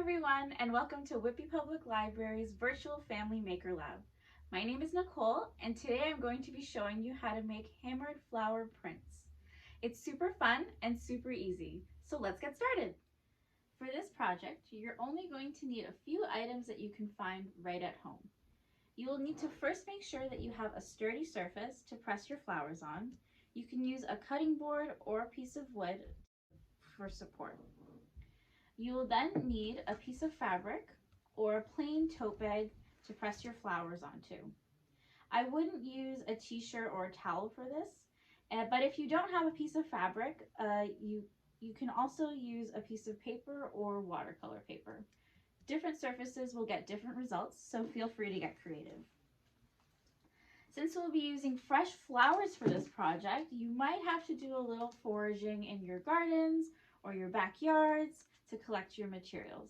everyone, and welcome to Whitby Public Library's virtual Family Maker Lab. My name is Nicole, and today I'm going to be showing you how to make hammered flower prints. It's super fun and super easy, so let's get started. For this project, you're only going to need a few items that you can find right at home. You will need to first make sure that you have a sturdy surface to press your flowers on. You can use a cutting board or a piece of wood for support. You will then need a piece of fabric or a plain tote bag to press your flowers onto. I wouldn't use a t-shirt or a towel for this, but if you don't have a piece of fabric, you can also use a piece of paper or watercolor paper. Different surfaces will get different results, so feel free to get creative. Since we'll be using fresh flowers for this project, you might have to do a little foraging in your gardens or your backyards to collect your materials.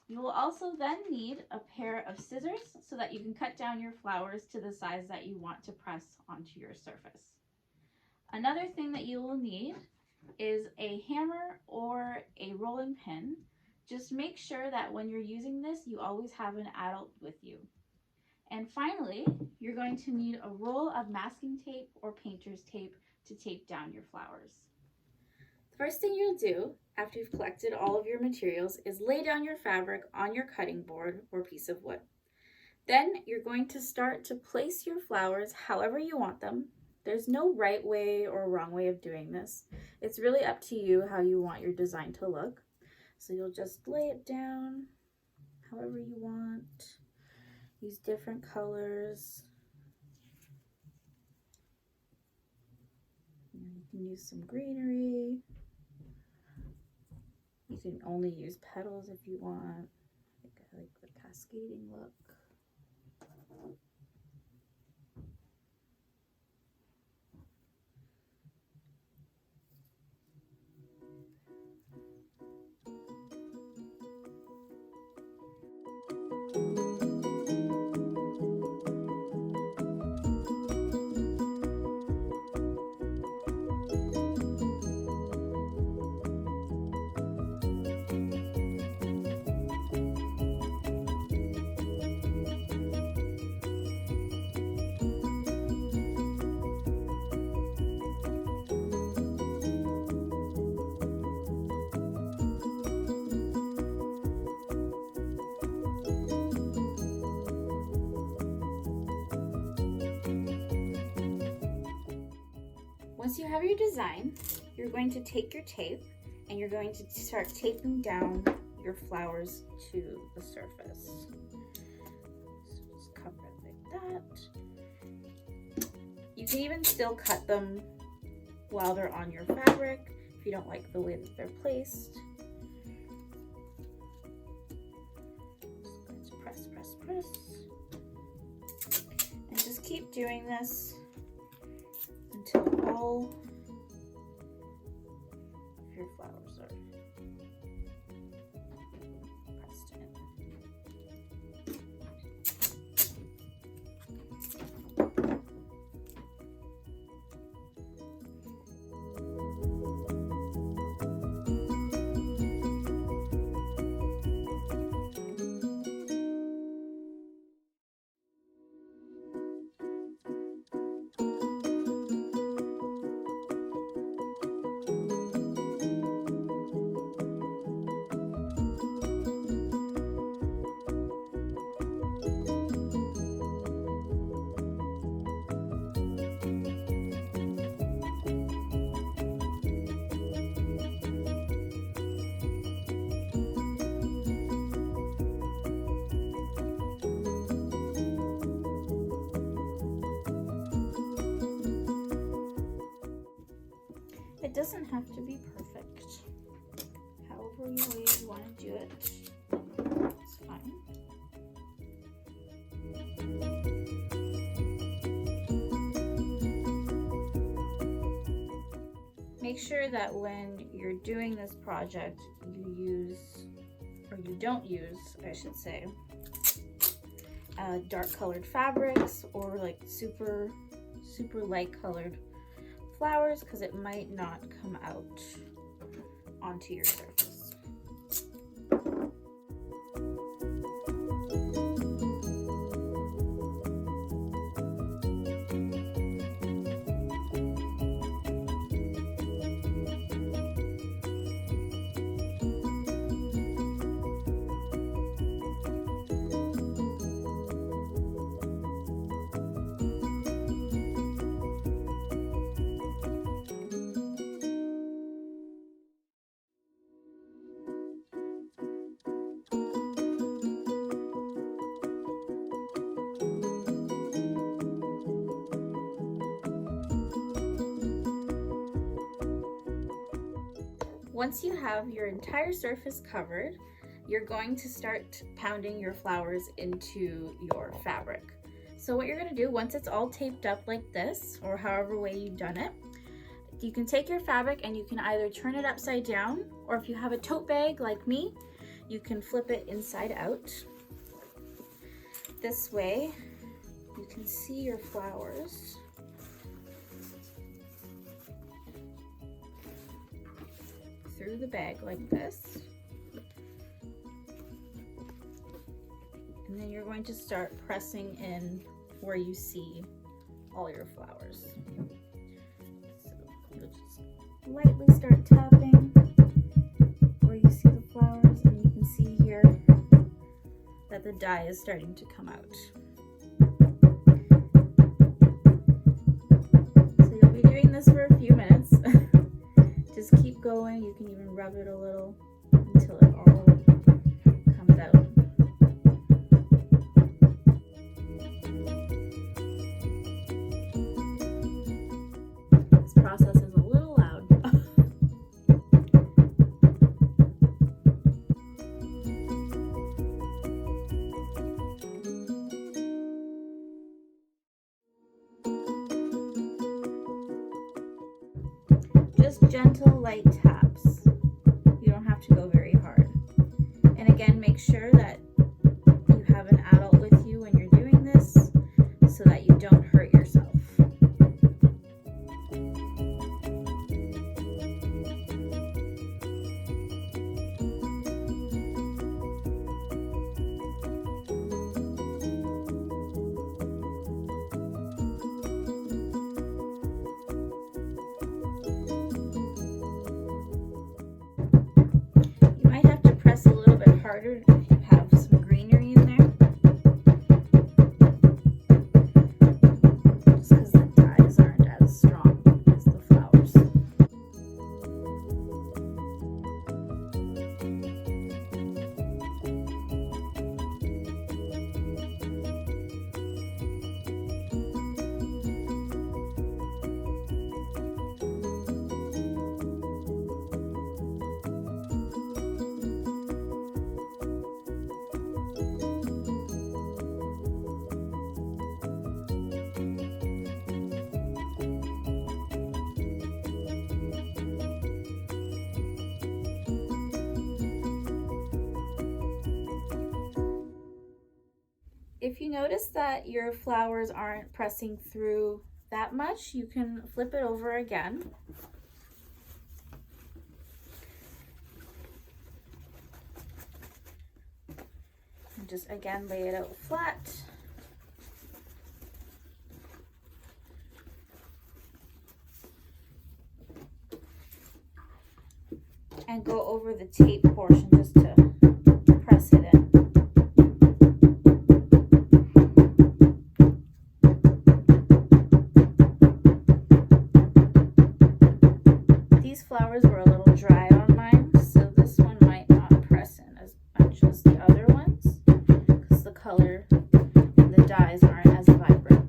You will also then need a pair of scissors so that you can cut down your flowers to the size that you want to press onto your surface. Another thing that you will need is a hammer or a rolling pin. Just make sure that when you're using this, you always have an adult with you. And finally, you're going to need a roll of masking tape or painter's tape to tape down your flowers. The first thing you'll do after you've collected all of your materials is lay down your fabric on your cutting board or piece of wood. Then you're going to start to place your flowers however you want them. There's no right way or wrong way of doing this. It's really up to you how you want your design to look. So you'll just lay it down however you want. Use different colors. You can use some greenery. You can only use petals if you want. I like the cascading look. Once you have your design, you're going to take your tape and you're going to start taping down your flowers to the surface. So just cover it like that. You can even still cut them while they're on your fabric if you don't like the way that they're placed. Just going to press, press, press. And just keep doing this until all of your flowers are pressed in. It doesn't have to be perfect. However you want to do it, it's fine. Make sure that when you're doing this project, you use, or you don't use, I should say, dark colored fabrics or like super light colored flowers, because it might not come out onto your surface. Once you have your entire surface covered, you're going to start pounding your flowers into your fabric. So what you're going to do, once it's all taped up like this, or however way you've done it, you can take your fabric and you can either turn it upside down, or if you have a tote bag like me, you can flip it inside out. This way you can see your flowers. Through the bag like this. And then you're going to start pressing in where you see all your flowers. So you'll just lightly start tapping where you see the flowers, and you can see here that the dye is starting to come out. So you'll be doing this for a few minutes. Just keep going. You can even rub it a little until it all comes out. This process is a little loud. Just gentle, light taps. You don't have to go very hard. And again, make sure that you have an adult with you when you're doing this so that you don't hurt yourself. A little bit harder if you have some greenery in there, just because the dyes aren't as strong as the flowers. If you notice that your flowers aren't pressing through that much, you can flip it over again. And just again lay it out flat. And go over the tape portion just to press it in. These flowers were a little dry on mine, so this one might not press in as much as the other ones because the color and the dyes aren't as vibrant.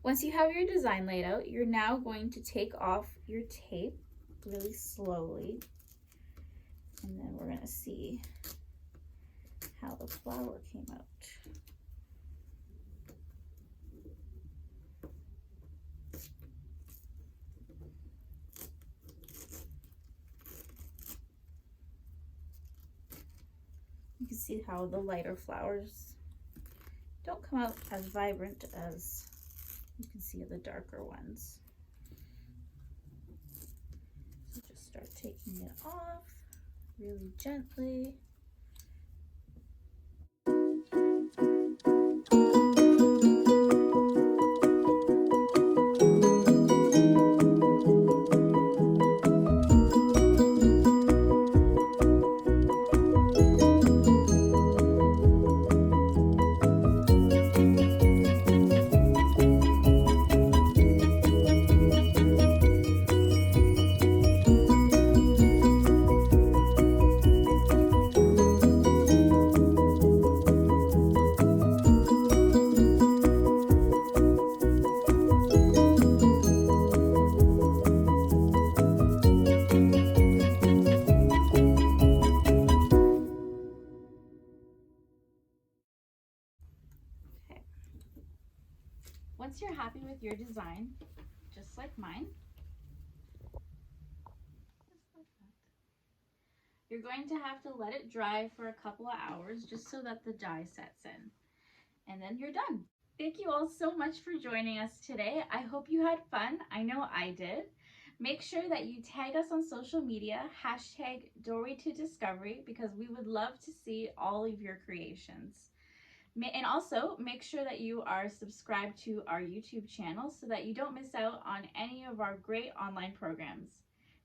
Once you have your design laid out, you're now going to take off your tape really slowly, and then we're going to see how the flower came out. You can see how the lighter flowers don't come out as vibrant as you can see the darker ones. So just start taking it off really gently. Once you're happy with your design, just like mine, you're going to have to let it dry for a couple of hours just so that the dye sets in. And then you're done. Thank you all so much for joining us today. I hope you had fun. I know I did. Make sure that you tag us on social media, #DoorwayToDiscovery, because we would love to see all of your creations. And also make sure that you are subscribed to our YouTube channel so that you don't miss out on any of our great online programs.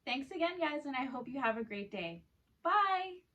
Thanks again, guys, and I hope you have a great day. Bye!